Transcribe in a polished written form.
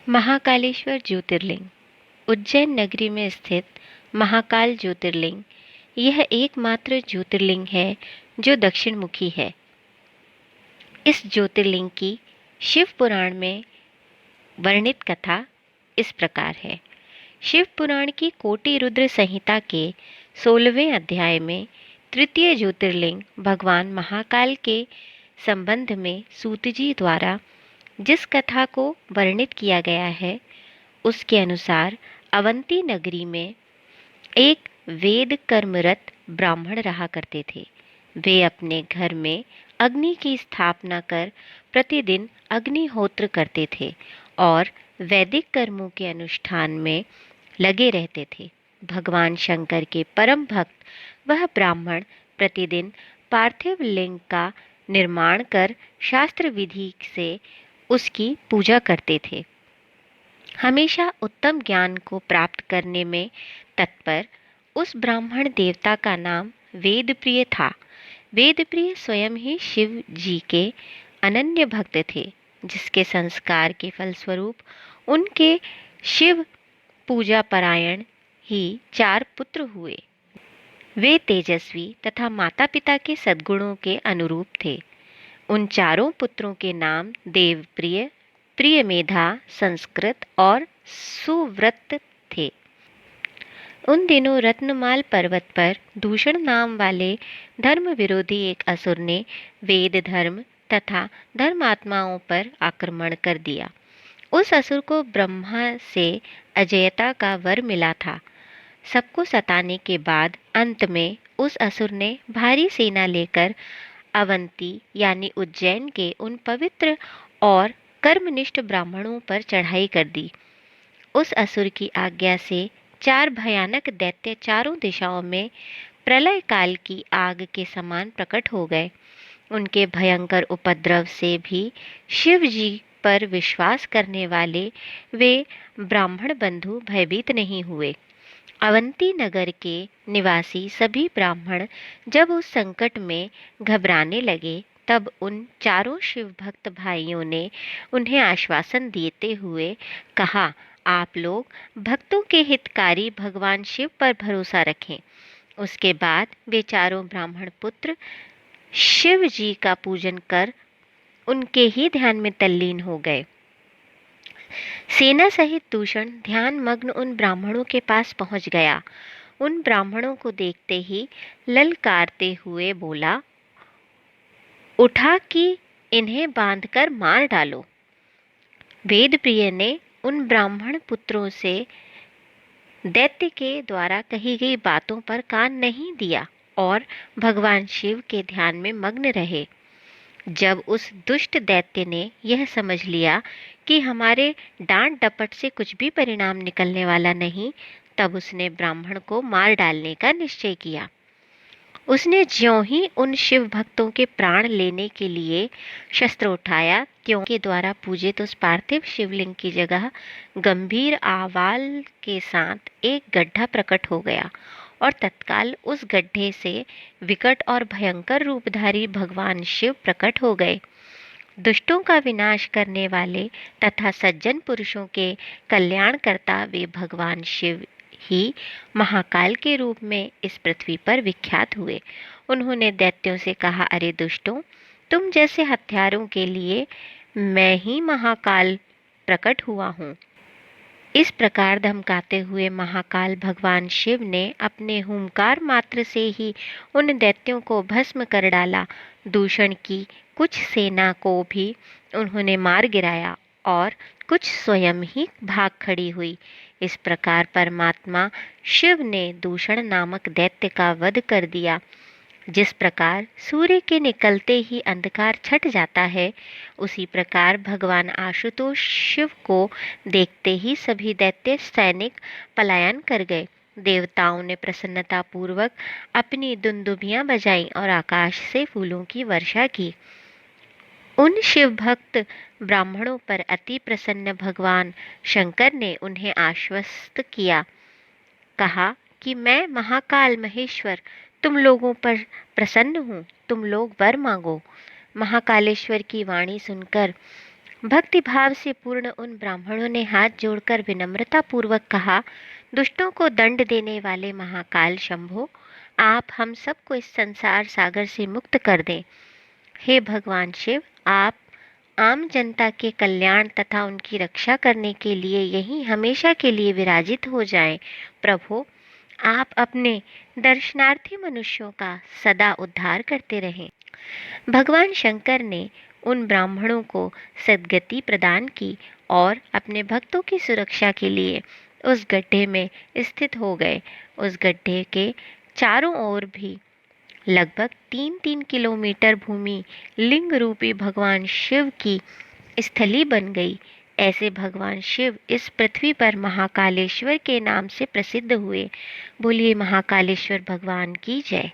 महाकालेश्वर ज्योतिर्लिंग उज्जैन नगरी में स्थित महाकाल ज्योतिर्लिंग यह एकमात्र ज्योतिर्लिंग है जो दक्षिणमुखी है। इस ज्योतिर्लिंग की शिव पुराण में वर्णित कथा इस प्रकार है। शिव पुराण की कोटि रुद्र संहिता के 16वें अध्याय में तृतीय ज्योतिर्लिंग भगवान महाकाल के संबंध में सूतजी द्वारा जिस कथा को वर्णित किया गया है उसके अनुसार अवंती नगरी में एक वेद कर्मरत ब्राह्मण रहा करते थे। वे अपने घर में अग्नि की स्थापना कर प्रतिदिन अग्निहोत्र करते थे और वैदिक कर्मों के अनुष्ठान में लगे रहते थे। भगवान शंकर के परम भक्त वह ब्राह्मण प्रतिदिन पार्थिव लिंग का निर्माण कर शास्त्र विधि से उसकी पूजा करते थे। हमेशा उत्तम ज्ञान को प्राप्त करने में तत्पर उस ब्राह्मण देवता का नाम वेदप्रिय था। वेदप्रिय स्वयं ही शिव जी के अनन्य भक्त थे, जिसके संस्कार के फलस्वरूप उनके शिव पूजा परायण ही 4 पुत्र हुए। वे तेजस्वी तथा माता पिता के सद्गुणों के अनुरूप थे। उन चारों पुत्रों के नाम देवप्रिय, प्रियमेधा, संस्कृत और सुव्रत थे। उन दिनों रत्नमाल पर्वत पर दूषण नाम वाले धर्म विरोधी एक असुर ने वेद धर्म तथा धर्मात्माओं पर आक्रमण कर दिया। उस असुर को ब्रह्मा से अजयता का वर मिला था। सबको सताने के बाद अंत में उस असुर ने भारी सेना लेकर अवंती यानी उज्जैन के उन पवित्र और कर्मनिष्ठ ब्राह्मणों पर चढ़ाई कर दी। उस असुर की आज्ञा से 4 भयानक दैत्य चारों दिशाओं में प्रलय काल की आग के समान प्रकट हो गए। उनके भयंकर उपद्रव से भी शिव जी पर विश्वास करने वाले वे ब्राह्मण बंधु भयभीत नहीं हुए। अवंती नगर के निवासी सभी ब्राह्मण जब उस संकट में घबराने लगे, तब उन चारों शिव भक्त भाइयों ने उन्हें आश्वासन देते हुए कहा, आप लोग भक्तों के हितकारी भगवान शिव पर भरोसा रखें। उसके बाद वे चारों ब्राह्मण पुत्र शिव जी का पूजन कर उनके ही ध्यान में तल्लीन हो गए। सेना सहित दूषण ध्यान मग्न उन ब्राह्मणों के पास पहुंच गया। उन ब्राह्मणों को देखते ही ललकारते हुए बोला, उठा कि इन्हें बांधकर मार डालो। वेदप्रिय ने उन ब्राह्मण पुत्रों से दैत्य के द्वारा कही गई बातों पर कान नहीं दिया और भगवान शिव के ध्यान में मग्न रहे। जब उस दुष्ट दैत्य ने यह समझ लिया कि हमारे डांट डपट से कुछ भी परिणाम निकलने वाला नहीं, तब उसने ब्राह्मण को मार डालने का निश्चय किया। उसने ज्यों ही उन शिव भक्तों के प्राण लेने के लिए शस्त्र उठाया, त्यों के द्वारा पूजित उस पार्थिव शिवलिंग की जगह गंभीर आवाज के साथ एक गड्ढा प्रकट हो गया और तत्काल उस गड्ढे से विकट और भयंकर रूपधारी भगवान शिव प्रकट हो गए। दुष्टों का विनाश करने वाले तथा सज्जन पुरुषों के कल्याणकर्ता वे भगवान शिव ही महाकाल के रूप में इस पृथ्वी पर विख्यात हुए। उन्होंने दैत्यों से कहा, अरे दुष्टों, तुम जैसे हत्यारों के लिए मैं ही महाकाल प्रकट हुआ हूँ। इस प्रकार धमकाते हुए महाकाल भगवान शिव ने अपने हुंकार मात्र से ही उन दैत्यों को भस्म कर डाला। दूषण की कुछ सेना को भी उन्होंने मार गिराया और कुछ स्वयं ही भाग खड़ी हुई। इस प्रकार परमात्मा शिव ने दूषण नामक दैत्य का वध कर दिया। जिस प्रकार सूर्य के निकलते ही अंधकार छट जाता है, उसी प्रकार भगवान आशुतोष शिव को देखते ही सभी दैत्य सैनिक पलायन कर गए। देवताओं ने प्रसन्नता पूर्वक अपनी दुंदुभियां बजाईं और आकाश से फूलों की वर्षा की। उन शिव भक्त ब्राह्मणों पर अति प्रसन्न भगवान शंकर ने उन्हें आश्वस्त किया, कहा कि मैं महाकाल महेश्वर तुम लोगों पर प्रसन्न हूँ, तुम लोग वर मांगो। महाकालेश्वर की वाणी सुनकर भक्ति भाव से पूर्ण उन ब्राह्मणों ने हाथ जोड़कर विनम्रता पूर्वक कहा, दुष्टों को दंड देने वाले महाकाल शंभो, आप हम सबको इस संसार सागर से मुक्त कर दें। हे भगवान शिव, आप आम जनता के कल्याण तथा उनकी रक्षा करने के लिए यहीं हमेशा के लिए विराजित हो जाएं। प्रभु, आप अपने दर्शनार्थी मनुष्यों का सदा उद्धार करते रहें। भगवान शंकर ने उन ब्राह्मणों को सद्गति प्रदान की और अपने भक्तों की सुरक्षा के लिए उस गड्ढे में स्थित हो गए। उस गड्ढे के चारों ओर भी लगभग 3-3 किलोमीटर भूमि लिंग रूपी भगवान शिव की स्थली बन गई। ऐसे भगवान शिव इस पृथ्वी पर महाकालेश्वर के नाम से प्रसिद्ध हुए। बोलिए महाकालेश्वर भगवान की जय।